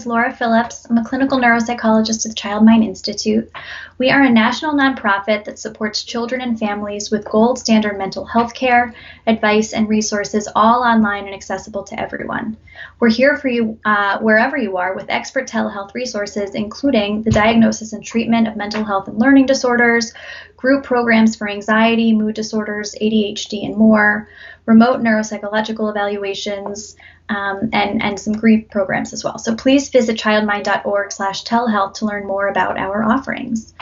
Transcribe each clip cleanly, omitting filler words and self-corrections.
Laura Phillips. I'm a clinical neuropsychologist at the Child Mind Institute. We are a national nonprofit that supports children and families with gold standard mental health care, advice, and resources, all online and accessible to everyone. We're here for you wherever you are with expert telehealth resources, including the diagnosis and treatment of mental health and learning disorders, group programs for anxiety, mood disorders, ADHD, and more, remote neuropsychological evaluations, and some grief programs as well. So please visit childmind.org/telehealth to learn more about our offerings.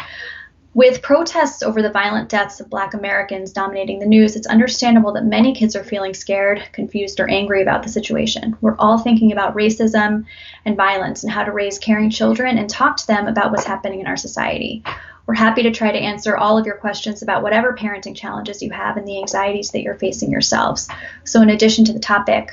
With protests over the violent deaths of Black Americans dominating the news, it's understandable that many kids are feeling scared, confused, or angry about the situation. We're all thinking about racism and violence and how to raise caring children and talk to them about what's happening in our society. We're happy to try to answer all of your questions about whatever parenting challenges you have and the anxieties that you're facing yourselves. So in addition to the topic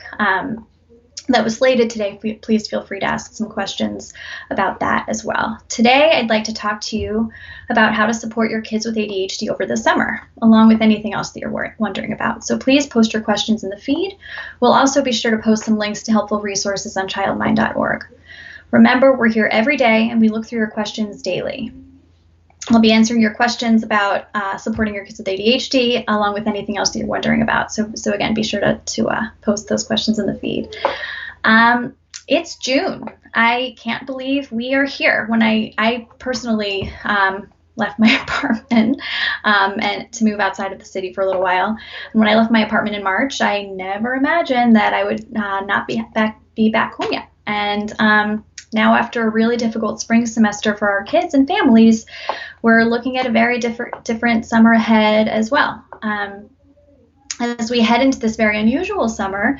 that was slated today, please feel free to ask some questions about that as well. Today, I'd like to talk to you about how to support your kids with ADHD over the summer, along with anything else that you're wondering about. So please post your questions in the feed. We'll also be sure to post some links to helpful resources on childmind.org. Remember, we're here every day and we look through your questions daily. I'll be answering your questions about supporting your kids with ADHD, along with anything else that you're wondering about. So again, be sure to post those questions in the feed. It's June. I can't believe we are here. When I personally left my apartment and to move outside of the city for a little while. And when I left my apartment in March, I never imagined that I would not be back home yet. And now, after a really difficult spring semester for our kids and families, we're looking at a very different summer ahead as well. As we head into this very unusual summer,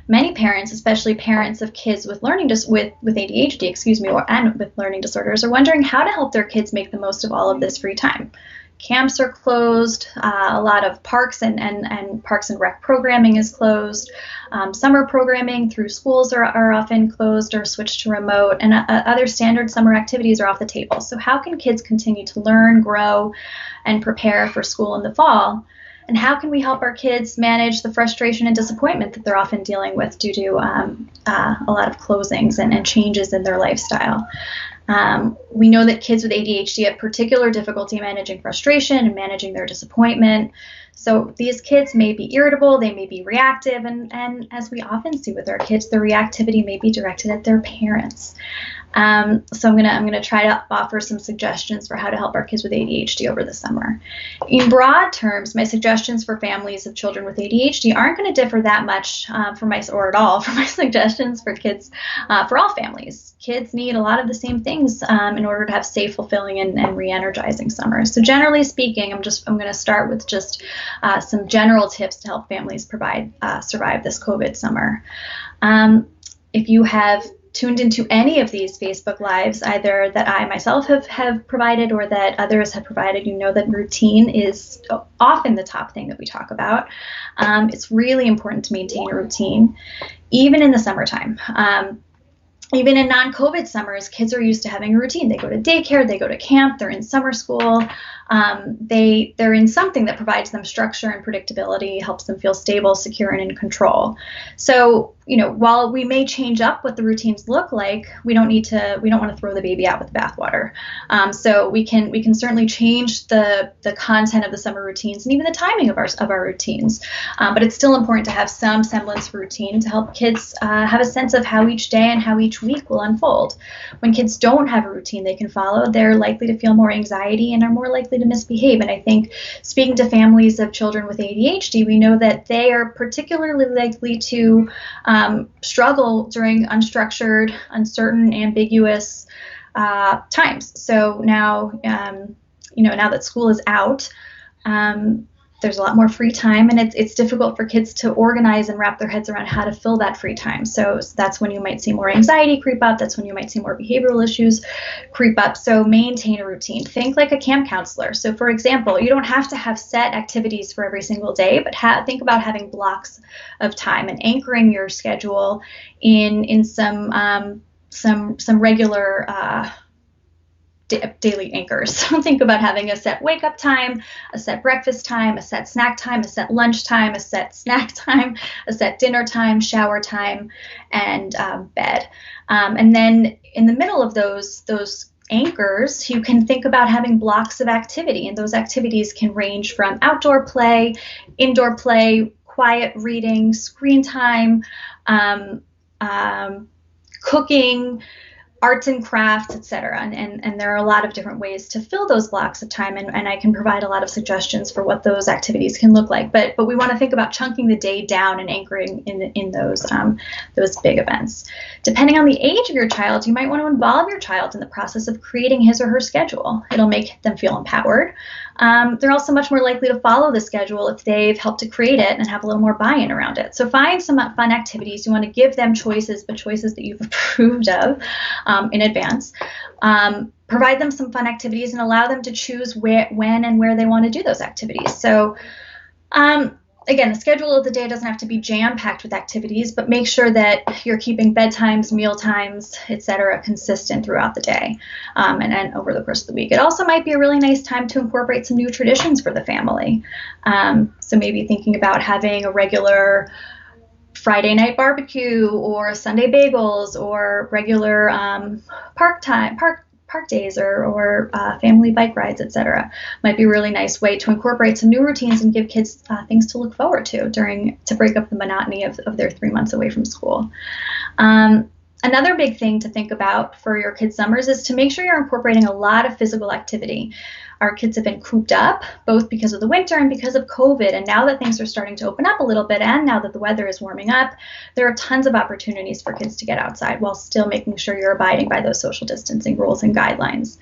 many parents, especially parents of kids with with ADHD, and with learning disorders, are wondering how to help their kids make the most of all of this free time. Camps are closed. A lot of parks and parks and rec programming is closed. Summer programming through schools are often closed or switched to remote, and other standard summer activities are off the table. So how can kids continue to learn, grow, and prepare for school in the fall? And how can we help our kids manage the frustration and disappointment that they're often dealing with due to a lot of closings and changes in their lifestyle? We know that kids with ADHD have particular difficulty managing frustration and managing their disappointment. So these kids may be irritable, they may be reactive, and as we often see with our kids, the reactivity may be directed at their parents. So I'm gonna try to offer some suggestions for how to help our kids with ADHD over the summer. In broad terms, my suggestions for families of children with ADHD aren't going to differ that much or at all from my suggestions for kids, for all families. Kids need a lot of the same things in order to have safe, fulfilling, and re-energizing summers. So generally speaking, I'm going to start with just some general tips to help families survive this COVID summer. If you have tuned into any of these Facebook Lives, either that I myself have provided or that others have provided, you know that routine is often the top thing that we talk about. It's really important to maintain a routine, even in the summertime. Even in non-COVID summers, kids are used to having a routine. They go to daycare, they go to camp, they're in summer school. They're in something that provides them structure and predictability, helps them feel stable, secure, and in control. So, while we may change up what the routines look like, we don't want to throw the baby out with the bathwater. So we can certainly change the content of the summer routines and even the timing of our routines. But it's still important to have some semblance of routine to help kids have a sense of how each day and how each week will unfold. When kids don't have a routine they can follow, they're likely to feel more anxiety and are more likely to misbehave. And I think speaking to families of children with ADHD, we know that they are particularly likely to struggle during unstructured, uncertain, ambiguous times. So now, now that school is out, there's a lot more free time, and it's difficult for kids to organize and wrap their heads around how to fill that free time. So that's when you might see more anxiety creep up. That's when you might see more behavioral issues creep up. So maintain a routine. Think like a camp counselor. So for example, you don't have to have set activities for every single day, but think about having blocks of time and anchoring your schedule in some regular daily anchors. So think about having a set wake up time, a set breakfast time, a set snack time, a set lunch time, a set snack time, a set dinner time, shower time, and bed. And then in the middle of those anchors, you can think about having blocks of activity, and those activities can range from outdoor play, indoor play, quiet reading, screen time, cooking, arts and crafts, etc. And there are a lot of different ways to fill those blocks of time, and I can provide a lot of suggestions for what those activities can look like. But we want to think about chunking the day down and anchoring in those big events. Depending on the age of your child, you might want to involve your child in the process of creating his or her schedule. It'll make them feel empowered. They're also much more likely to follow the schedule if they've helped to create it and have a little more buy-in around it. So find some fun activities. You want to give them choices, but choices that you've approved of in advance. Provide them some fun activities and allow them to choose when and where they want to do those activities. So again, the schedule of the day doesn't have to be jam-packed with activities, but make sure that you're keeping bedtimes, meal times, etc., consistent throughout the day and over the course of the week. It also might be a really nice time to incorporate some new traditions for the family. So maybe thinking about having a regular Friday night barbecue or Sunday bagels or regular park days or family bike rides, etc. Might be a really nice way to incorporate some new routines and give kids things to look forward to to break up the monotony of their 3 months away from school. Another big thing to think about for your kids' summers is to make sure you're incorporating a lot of physical activity. Our kids have been cooped up, both because of the winter and because of COVID. And now that things are starting to open up a little bit, and now that the weather is warming up, there are tons of opportunities for kids to get outside while still making sure you're abiding by those social distancing rules and guidelines.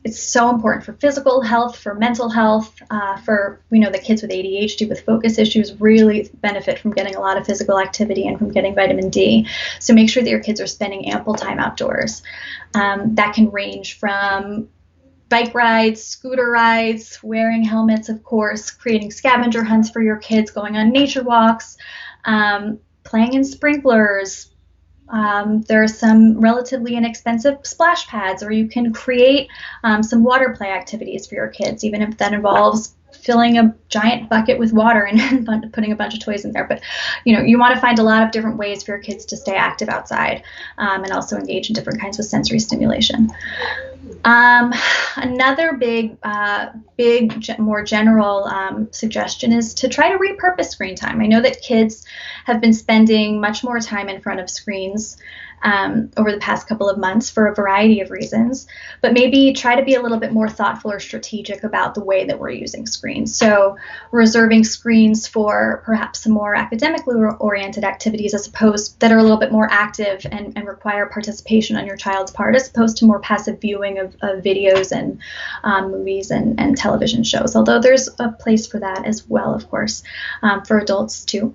It's so important for physical health, for mental health, we know that kids with ADHD with focus issues really benefit from getting a lot of physical activity and from getting vitamin D. So make sure that your kids are spending ample time outdoors. That can range from bike rides, scooter rides, wearing helmets, of course, creating scavenger hunts for your kids, going on nature walks, playing in sprinklers. There are some relatively inexpensive splash pads, or you can create some water play activities for your kids, even if that involves filling a giant bucket with water and putting a bunch of toys in there. But you want to find a lot of different ways for your kids to stay active outside and also engage in different kinds of sensory stimulation. Another big, more general suggestion is to try to repurpose screen time. I know that kids have been spending much more time in front of screens over the past couple of months for a variety of reasons, but maybe try to be a little bit more thoughtful or strategic about the way that we're using screens. So reserving screens for perhaps some more academically oriented activities that are a little bit more active and require participation on your child's part, as opposed to more passive viewing of videos and movies and television shows, although there's a place for that as well, of course, for adults too.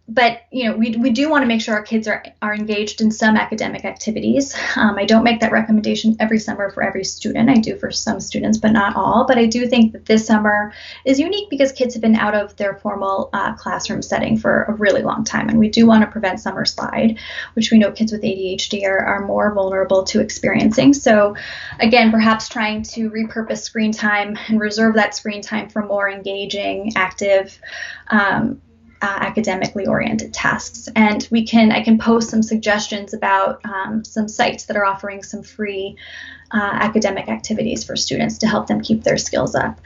But we do want to make sure our kids are engaged in some academic activities. I don't make that recommendation every summer for every student. I do for some students, but not all. But I do think that this summer is unique because kids have been out of their formal classroom setting for a really long time. And we do want to prevent summer slide, which we know kids with ADHD are more vulnerable to experiencing. So again, perhaps trying to repurpose screen time and reserve that screen time for more engaging, active, academically oriented tasks. And I can post some suggestions about some sites that are offering some free academic activities for students to help them keep their skills up.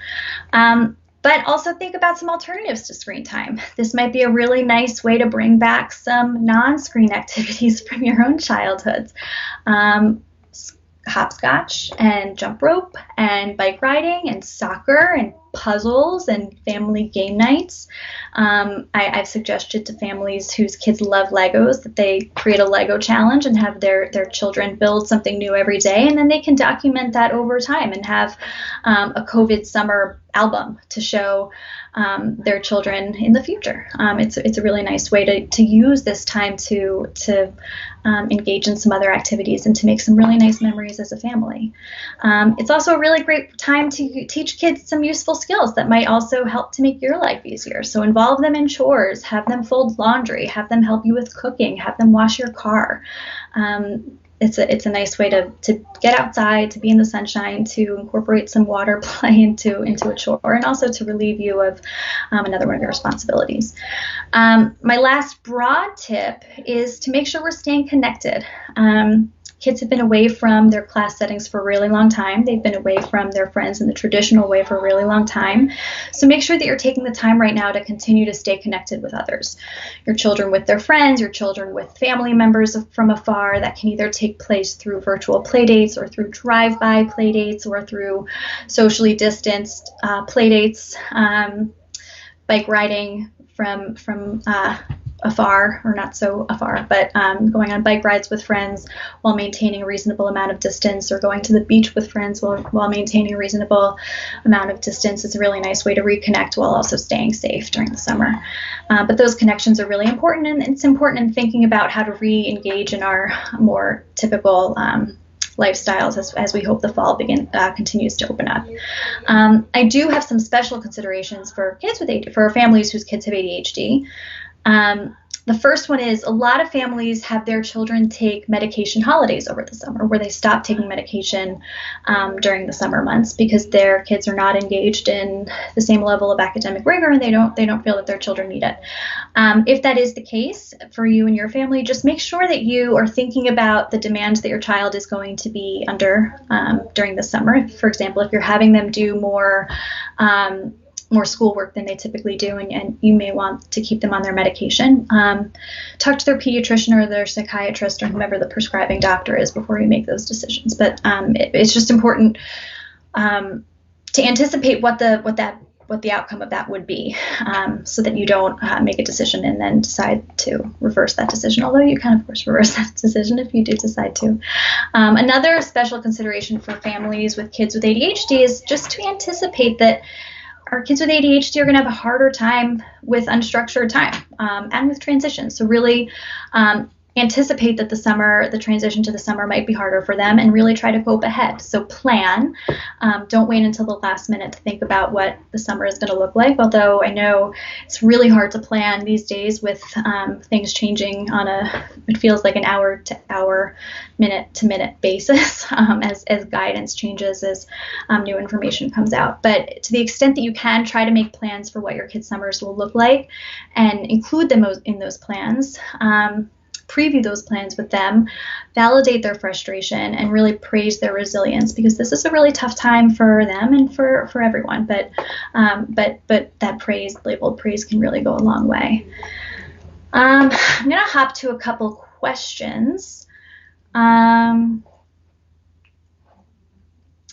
But also think about some alternatives to screen time. This might be a really nice way to bring back some non-screen activities from your own childhoods. Hopscotch and jump rope and bike riding and soccer and puzzles and family game nights. I've suggested to families whose kids love Legos that they create a Lego challenge and have their children build something new every day, and then they can document that over time and have a COVID summer album to show their children in the future. It's a really nice way to use this time to engage in some other activities and to make some really nice memories as a family. It's also a really great time to teach kids some useful skills that might also help to make your life easier. So involve them in chores, have them fold laundry, have them help you with cooking, have them wash your car. it's a nice way to get outside, to be in the sunshine, to incorporate some water play into a chore, and also to relieve you of another one of your responsibilities. My last broad tip is to make sure we're staying connected. Kids have been away from their class settings for a really long time. They've been away from their friends in the traditional way for a really long time. So make sure that you're taking the time right now to continue to stay connected with others. Your children with their friends, your children with family members from afar. That can either take place through virtual play dates or through drive-by play dates or through socially distanced play dates, bike riding from afar, or not so afar, but going on bike rides with friends while maintaining a reasonable amount of distance, or going to the beach with friends while maintaining a reasonable amount of distance is a really nice way to reconnect while also staying safe during the summer. But those connections are really important, and it's important in thinking about how to re-engage in our more typical lifestyles as we hope the fall continues to open up. I do have some special considerations for families whose kids have ADHD. The first one is a lot of families have their children take medication holidays over the summer, where they stop taking medication during the summer months because their kids are not engaged in the same level of academic rigor, and they don't feel that their children need it. If that is the case for you and your family, just make sure that you are thinking about the demands that your child is going to be under during the summer. For example, if you're having them do more schoolwork than they typically do, and you may want to keep them on their medication. Talk to their pediatrician or their psychiatrist or whomever the prescribing doctor is before you make those decisions. But it's just important to anticipate what the outcome of that would be, so that you don't make a decision and then decide to reverse that decision, although you can, of course, reverse that decision if you do decide to. Another special consideration for families with kids with ADHD is just to anticipate that our kids with ADHD are going to have a harder time with unstructured time and with transitions. So really anticipate that the transition to the summer might be harder for them, and really try to cope ahead. So plan. Don't wait until the last minute to think about what the summer is going to look like, although I know it's really hard to plan these days with things changing on it feels like an hour to hour, minute to minute basis as guidance changes, as new information comes out. But to the extent that you can, try to make plans for what your kids' summers will look like and include them in those plans. Preview those plans with them, validate their frustration, and really praise their resilience, because this is a really tough time for them and for everyone. But that praise, labeled praise, can really go a long way. I'm going to hop to a couple questions.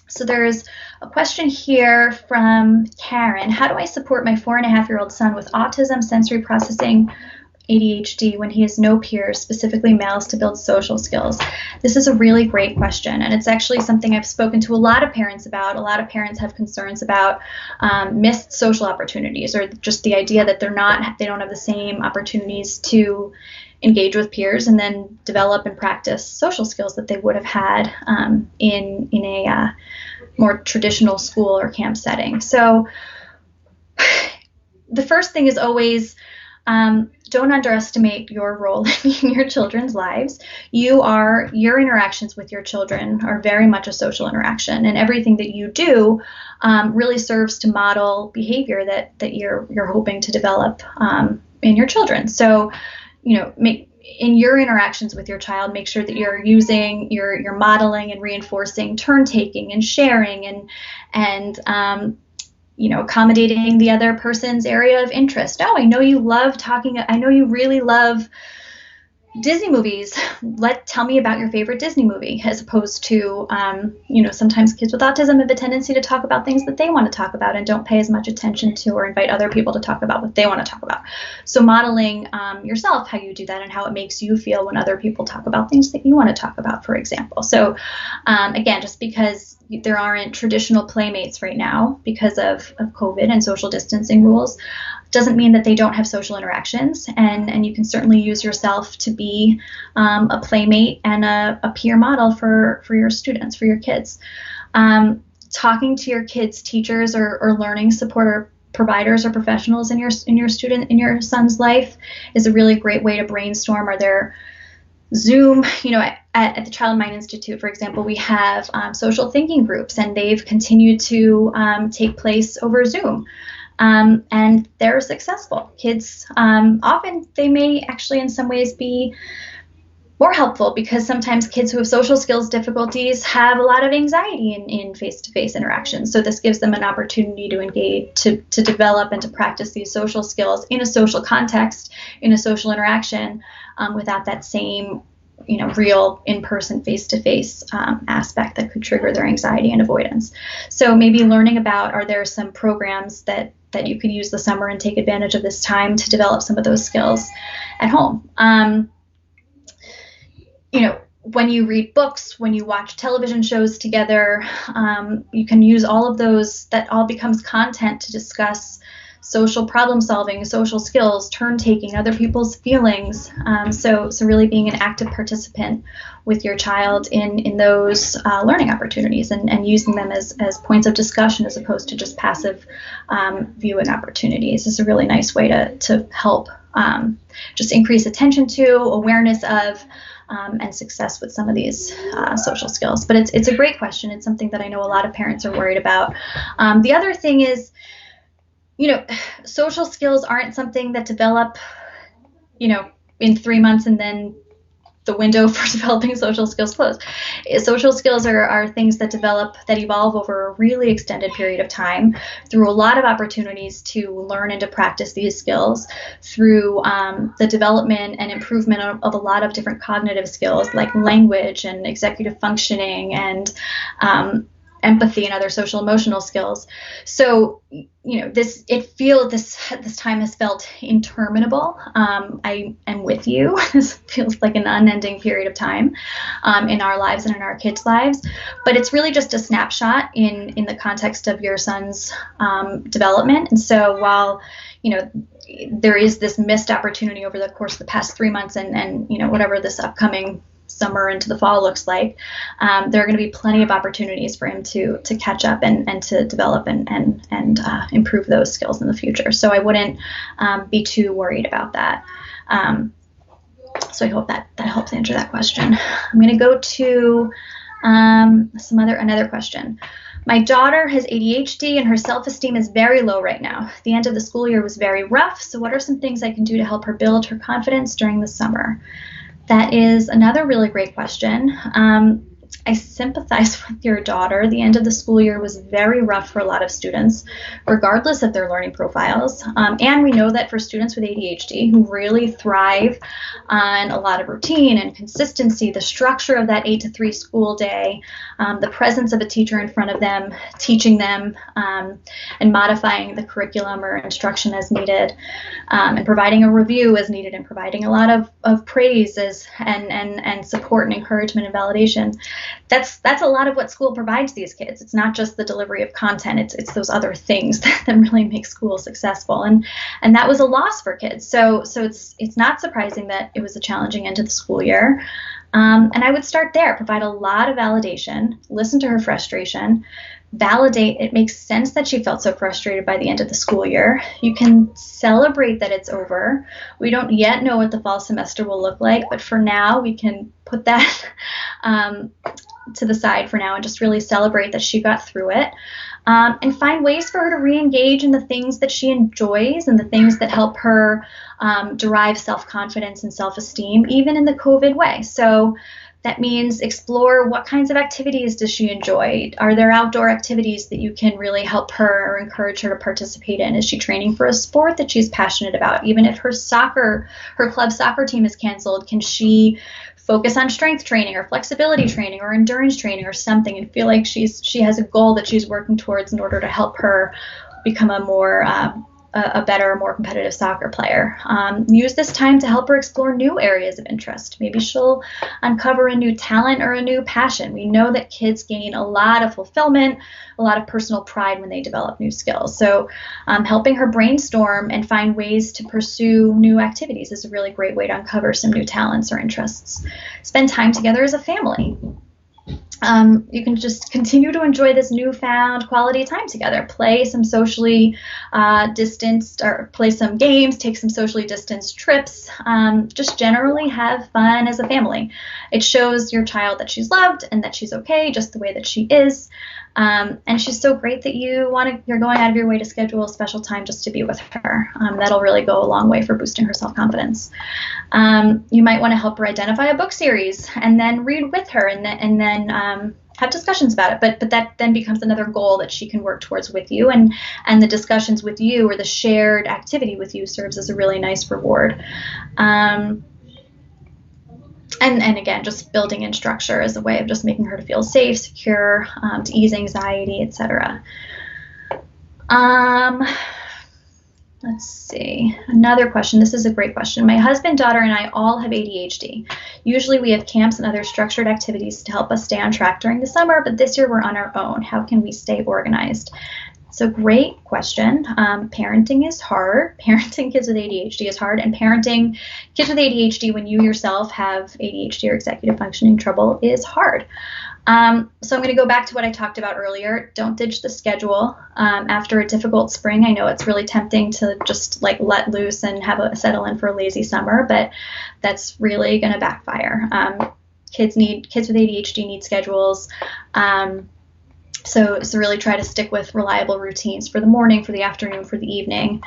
So there's a question here from Karen. How do I support my 4.5-year-old son with autism, sensory processing, ADHD when he has no peers, specifically males, to build social skills? This is a really great question, and it's actually something I've spoken to a lot of parents about. A lot of parents have concerns about missed social opportunities, or just the idea that they don't have the same opportunities to engage with peers and then develop and practice social skills that they would have had in a more traditional school or camp setting. So the first thing is always don't underestimate your role in your children's lives. Your interactions with your children are very much a social interaction, and everything that you do really serves to model behavior that you're hoping to develop in your children. So, in your interactions with your child, make sure that you're modeling and reinforcing turn taking and sharing and accommodating the other person's area of interest. Oh, I know you really love Disney movies. Tell me about your favorite Disney movie, as opposed to, sometimes kids with autism have a tendency to talk about things that they want to talk about and don't pay as much attention to or invite other people to talk about what they want to talk about. So modeling yourself how you do that and how it makes you feel when other people talk about things that you want to talk about, for example. So again, just because there aren't traditional playmates right now because of COVID and social distancing rules, doesn't mean that they don't have social interactions, and you can certainly use yourself to be a playmate and a peer model for your students, for your kids. Talking to your kids' teachers or learning support or providers or professionals in your son's life is a really great way to brainstorm. Is Zoom, at the Child Mind Institute, for example, we have social thinking groups, and they've continued to take place over Zoom. And they're successful. Kids, often they may actually in some ways be more helpful, because sometimes kids who have social skills difficulties have a lot of anxiety in face-to-face interactions. So this gives them an opportunity to engage, to develop and to practice these social skills in a social context, in a social interaction, without that same, real in-person face-to-face aspect that could trigger their anxiety and avoidance. So maybe learning about, are there some programs that you could use the summer and take advantage of this time to develop some of those skills at home. When you read books, when you watch television shows together, you can use all of those. That all becomes content to discuss social problem solving, social skills, turn taking, other people's feelings. So really being an active participant with your child in those learning opportunities, and using them as points of discussion as opposed to just passive viewing opportunities is a really nice way to help just increase attention to, awareness of, and success with some of these social skills. But it's a great question. It's something that I know a lot of parents are worried about. The other thing is, social skills aren't something that develop, in 3 months and then the window for developing social skills closed. Social skills are things that evolve over a really extended period of time, through a lot of opportunities to learn and to practice these skills, through the development and improvement of a lot of different cognitive skills like language and executive functioning and empathy and other social emotional skills. So, this time has felt interminable. I am with you. This feels like an unending period of time in our lives and in our kids' lives. But it's really just a snapshot in the context of your son's development. And so while, there is this missed opportunity over the course of the past 3 months and whatever this upcoming summer into the fall looks like, there are going to be plenty of opportunities for him to catch up and to develop and improve those skills in the future. So I wouldn't be too worried about that. So I hope that helps answer that question. I'm going to go to another question. My daughter has ADHD and her self-esteem is very low right now. The end of the school year was very rough. So what are some things I can do to help her build her confidence during the summer? That is another really great question. I sympathize with your daughter. The end of the school year was very rough for a lot of students, regardless of their learning profiles. And we know that for students with ADHD who really thrive on a lot of routine and consistency, the structure of that 8 to 3 school day, the presence of a teacher in front of them, teaching them and modifying the curriculum or instruction as needed, and providing a review as needed, and providing a lot of praise and support and encouragement and validation. That's a lot of what school provides these kids. It's not just the delivery of content. It's those other things that really make school successful. And that was a loss for kids. So it's not surprising that it was a challenging end to the school year. And I would start there, provide a lot of validation, listen to her frustration, validate. It makes sense that she felt so frustrated by the end of the school year. You can celebrate that it's over. We don't yet know what the fall semester will look like, but for now we can put that to the side for now and just really celebrate that she got through it, and find ways for her to re-engage in the things that she enjoys and the things that help her derive self-confidence and self-esteem, even in the COVID way. So that means explore what kinds of activities does she enjoy? Are there outdoor activities that you can really help her or encourage her to participate in? Is she training for a sport that she's passionate about? Even if her club soccer team is canceled, can she focus on strength training or flexibility training or endurance training or something, and feel like she has a goal that she's working towards in order to help her become a better, more competitive soccer player. Use this time to help her explore new areas of interest. Maybe she'll uncover a new talent or a new passion. We know that kids gain a lot of fulfillment, a lot of personal pride when they develop new skills. So helping her brainstorm and find ways to pursue new activities is a really great way to uncover some new talents or interests. Spend time together as a family. You can just continue to enjoy this newfound quality time together. Play some socially distanced, or play some games, take some socially distanced trips. Just generally have fun as a family. It shows your child that she's loved and that she's okay just the way that she is. And she's so great that you're going out of your way to schedule a special time just to be with her. That'll really go a long way for boosting her self-confidence. You might want to help her identify a book series and then read with her, and then have discussions about it. But that then becomes another goal that she can work towards with you, and the discussions with you, or the shared activity with you, serves as a really nice reward. And again, just building in structure as a way of just making her to feel safe, secure, to ease anxiety, etc. Let's see. Another question. This is a great question. My husband, daughter, and I all have ADHD. Usually we have camps and other structured activities to help us stay on track during the summer, but this year we're on our own. How can we stay organized? It's a great question. Parenting is hard. Parenting kids with ADHD is hard, and parenting kids with ADHD when you yourself have ADHD or executive functioning trouble is hard. So I'm going to go back to what I talked about earlier. Don't ditch the schedule. After a difficult spring, I know it's really tempting to just like let loose and settle in for a lazy summer, but that's really going to backfire. Kids with ADHD need schedules. So really try to stick with reliable routines for the morning, for the afternoon, for the evening.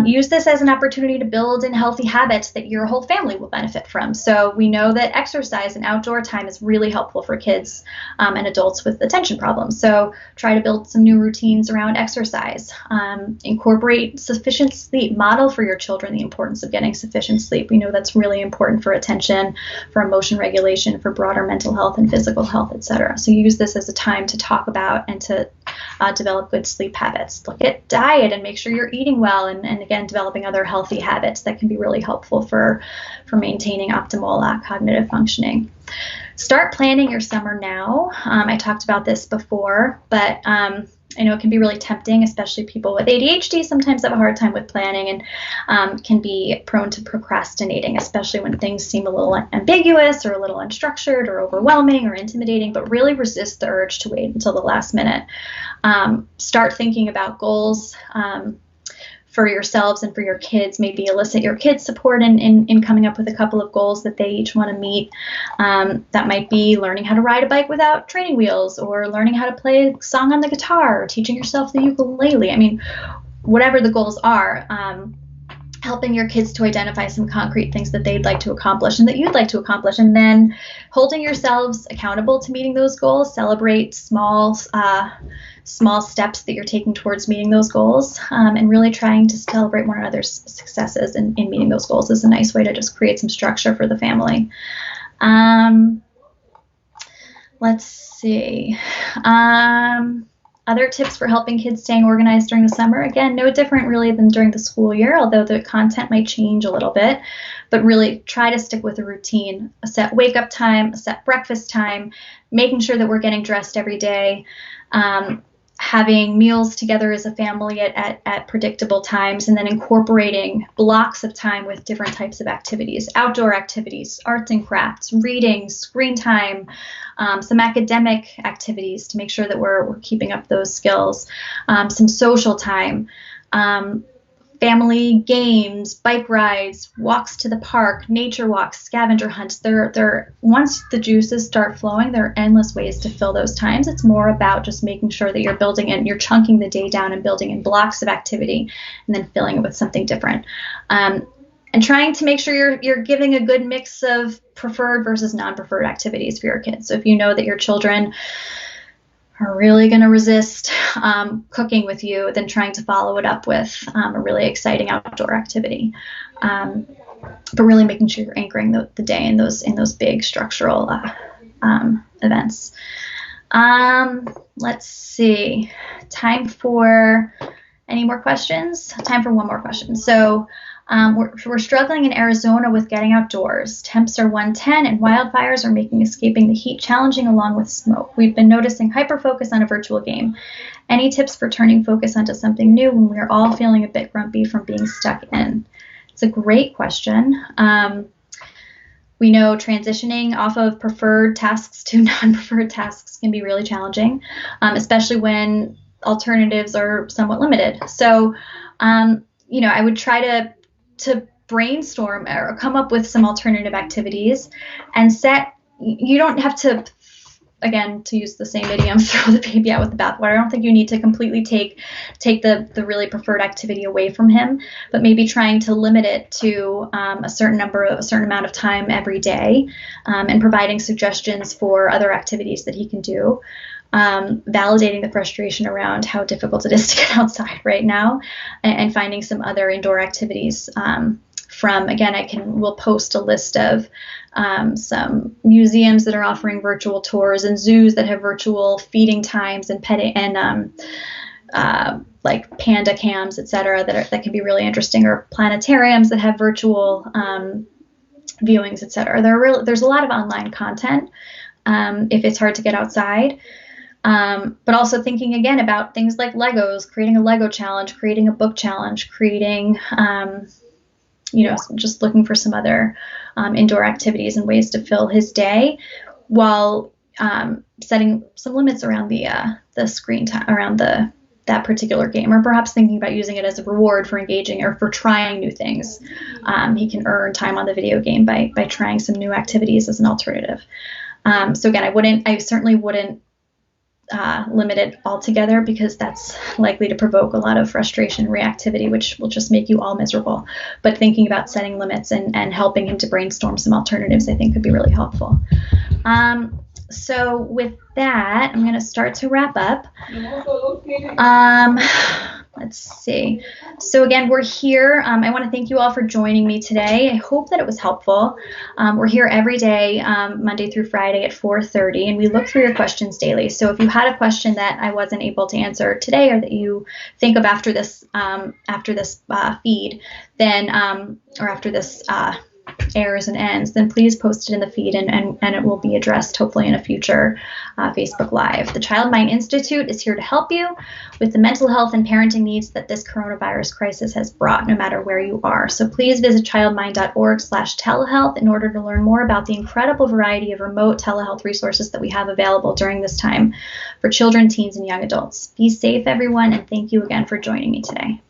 Use this as an opportunity to build in healthy habits that your whole family will benefit from. So we know that exercise and outdoor time is really helpful for kids and adults with attention problems. So try to build some new routines around exercise. Incorporate sufficient sleep. Model for your children the importance of getting sufficient sleep. We know that's really important for attention, for emotion regulation, for broader mental health and physical health, etc. So use this as a time to talk about and to develop good sleep habits. Look at diet and make sure you're eating well, and again, developing other healthy habits that can be really helpful for maintaining optimal cognitive functioning. Start planning your summer now. I talked about this before, but I know it can be really tempting, especially people with ADHD sometimes have a hard time with planning and can be prone to procrastinating, especially when things seem a little ambiguous or a little unstructured or overwhelming or intimidating, but really resist the urge to wait until the last minute. Start thinking about goals for yourselves and for your kids. Maybe elicit your kids' support in coming up with a couple of goals that they each want to meet. That might be learning how to ride a bike without training wheels, or learning how to play a song on the guitar, or teaching yourself the ukulele. I mean, whatever the goals are, helping your kids to identify some concrete things that they'd like to accomplish and that you'd like to accomplish, and then holding yourselves accountable to meeting those goals. Celebrate small steps that you're taking towards meeting those goals, and really trying to celebrate one another's successes in meeting those goals is a nice way to just create some structure for the family. Let's see. Other tips for helping kids staying organized during the summer. Again, no different really than during the school year, although the content might change a little bit, but really try to stick with a routine, a set wake up time, a set breakfast time, making sure that we're getting dressed every day, having meals together as a family at predictable times, and then incorporating blocks of time with different types of activities, outdoor activities, arts and crafts, reading, screen time, some academic activities to make sure that we're keeping up those skills, some social time, family games, bike rides, walks to the park, nature walks, scavenger hunts. Once the juices start flowing, there are endless ways to fill those times. It's more about just making sure that you're chunking the day down and building in blocks of activity, and then filling it with something different. And trying to make sure you're giving a good mix of preferred versus non-preferred activities for your kids. So if you know that your children are really going to resist cooking with you, then trying to follow it up with a really exciting outdoor activity. But really making sure you're anchoring the day in those big structural events. Let's see. Time for any more questions? Time for one more question. So we're struggling in Arizona with getting outdoors. Temps are 110 and wildfires are making escaping the heat challenging along with smoke. We've been noticing hyper-focus on a virtual game. Any tips for turning focus onto something new when we're all feeling a bit grumpy from being stuck in? It's a great question. We know transitioning off of preferred tasks to non-preferred tasks can be really challenging, especially when alternatives are somewhat limited. So, I would try to brainstorm or come up with some alternative activities and you don't have to, again, to use the same idiom, throw the baby out with the bathwater. I don't think you need to completely take the really preferred activity away from him, but maybe trying to limit it to a certain amount of time every day, and providing suggestions for other activities that he can do. Validating the frustration around how difficult it is to get outside right now, and finding some other indoor activities. We'll post a list of some museums that are offering virtual tours and zoos that have virtual feeding times and petting and like panda cams, etc. that can be really interesting, or planetariums that have virtual viewings, etc. There's a lot of online content if it's hard to get outside. But also thinking again about things like Legos, creating a Lego challenge, creating a book challenge, creating just looking for some other indoor activities and ways to fill his day, while setting some limits around the screen time around that particular game, or perhaps thinking about using it as a reward for engaging or for trying new things. He can earn time on the video game by trying some new activities as an alternative. So again, I certainly wouldn't limit it altogether, because that's likely to provoke a lot of frustration and reactivity, which will just make you all miserable. But thinking about setting limits and helping him to brainstorm some alternatives, I think, could be really helpful. So with that, I'm going to start to wrap up. Let's see. So again, we're here. I want to thank you all for joining me today. I hope that it was helpful. We're here every day, Monday through Friday at 4:30, and we look through your questions daily. So if you had a question that I wasn't able to answer today, or that you think of after this feed, then or after this airs and ends, then please post it in the feed, and it will be addressed hopefully in a future Facebook Live. The Child Mind Institute is here to help you with the mental health and parenting needs that this coronavirus crisis has brought, no matter where you are. So please visit childmind.org/telehealth in order to learn more about the incredible variety of remote telehealth resources that we have available during this time for children, teens, and young adults. Be safe, everyone, and thank you again for joining me today.